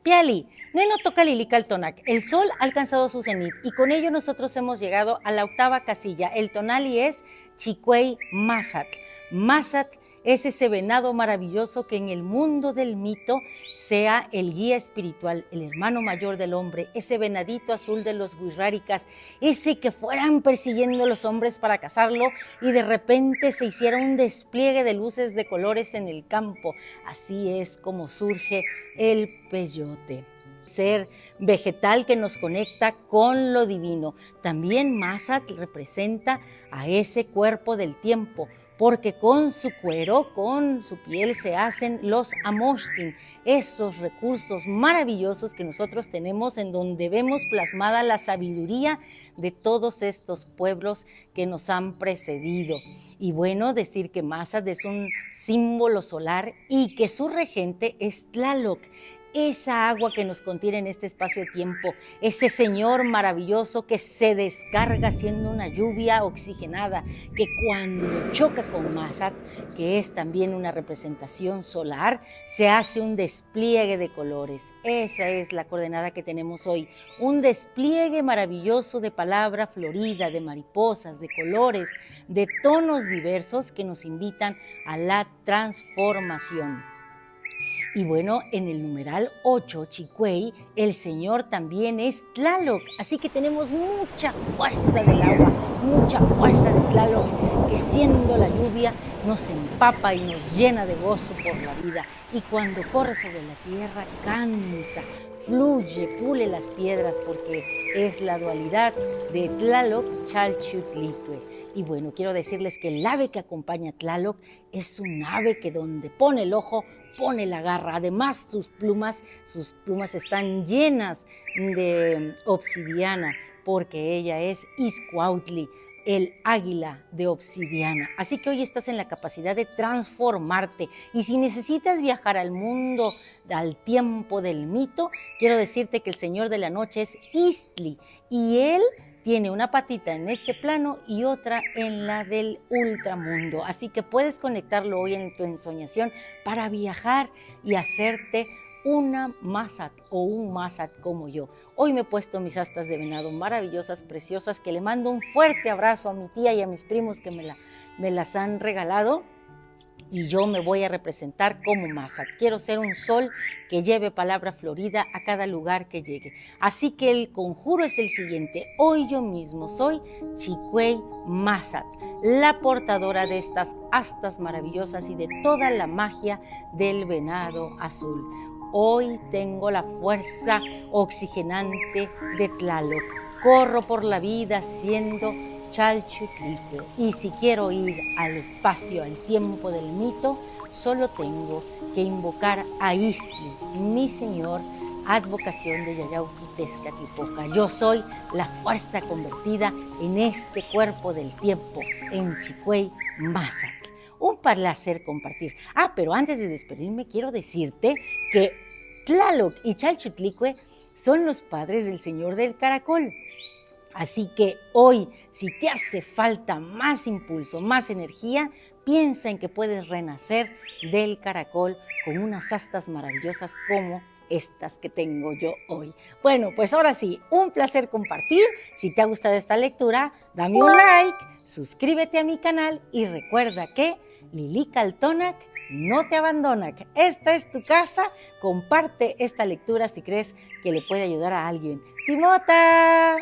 Piali, Neno toca Lilical-Tonac. El sol ha alcanzado su cenit y con ello nosotros hemos llegado a la octava casilla. El tonali es Chicuey Mazatl. Mazatl es ese venado maravilloso que en el mundo del mito sea el guía espiritual, el hermano mayor del hombre, ese venadito azul de los Wixárikas, ese que fueran persiguiendo los hombres para cazarlo y de repente se hiciera un despliegue de luces de colores en el campo. Así es como surge el peyote, ser vegetal que nos conecta con lo divino. También Mazatl representa a ese cuerpo del tiempo, porque con su cuero, con su piel se hacen los amoshtin, esos recursos maravillosos que nosotros tenemos en donde vemos plasmada la sabiduría de todos estos pueblos que nos han precedido. Y bueno, decir que Mazatl es un símbolo solar y que su regente es Tlaloc, esa agua que nos contiene en este espacio de tiempo, ese Señor maravilloso que se descarga siendo una lluvia oxigenada, que cuando choca con Mazatl, que es también una representación solar, se hace un despliegue de colores. Esa es la coordenada que tenemos hoy, un despliegue maravilloso de palabra florida, de mariposas, de colores, de tonos diversos que nos invitan a la transformación. Y bueno, en el numeral 8, Chicuey, el Señor también es Tlaloc, así que tenemos mucha fuerza del agua, mucha fuerza de Tlaloc, que siendo la lluvia nos empapa y nos llena de gozo por la vida. Y cuando corre sobre la tierra, canta, fluye, pule las piedras, porque es la dualidad de Tlaloc, Chalchutlicue. Y bueno, quiero decirles que el ave que acompaña a Tlaloc es un ave que donde pone el ojo, pone la garra. Además, sus plumas están llenas de obsidiana, porque ella es Izcuautli, el águila de obsidiana. Así que hoy estás en la capacidad de transformarte. Y si necesitas viajar al mundo, al tiempo del mito, quiero decirte que el Señor de la Noche es Istli, y él tiene una patita en este plano y otra en la del ultramundo. Así que puedes conectarlo hoy en tu ensoñación para viajar y hacerte una Mazatl o un Mazatl como yo. Hoy me he puesto mis astas de venado maravillosas, preciosas, que le mando un fuerte abrazo a mi tía y a mis primos que me las han regalado. Y yo me voy a representar como Mazatl. Quiero ser un sol que lleve palabra florida a cada lugar que llegue. Así que el conjuro es el siguiente. Hoy yo mismo soy Chicuey Mazatl, la portadora de estas astas maravillosas y de toda la magia del venado azul. Hoy tengo la fuerza oxigenante de Tlaloc. Corro por la vida siendo Chalchutlicue, y si quiero ir al espacio, al tiempo del mito, solo tengo que invocar a Istli, mi Señor, advocación de Yayauqui Tezcatlipoca. Yo soy la fuerza convertida en este cuerpo del tiempo, en Chicuey Mazatl. Un placer compartir. Pero antes de despedirme, quiero decirte que Tlaloc y Chalchutlicue son los padres del Señor del Caracol. Así que hoy, si te hace falta más impulso, más energía, piensa en que puedes renacer del caracol con unas astas maravillosas como estas que tengo yo hoy. Bueno, pues ahora sí, un placer compartir. Si te ha gustado esta lectura, dame un like, suscríbete a mi canal y recuerda que Lilical-Tonac no te abandona. Esta es tu casa. Comparte esta lectura si crees que le puede ayudar a alguien. ¡Timota!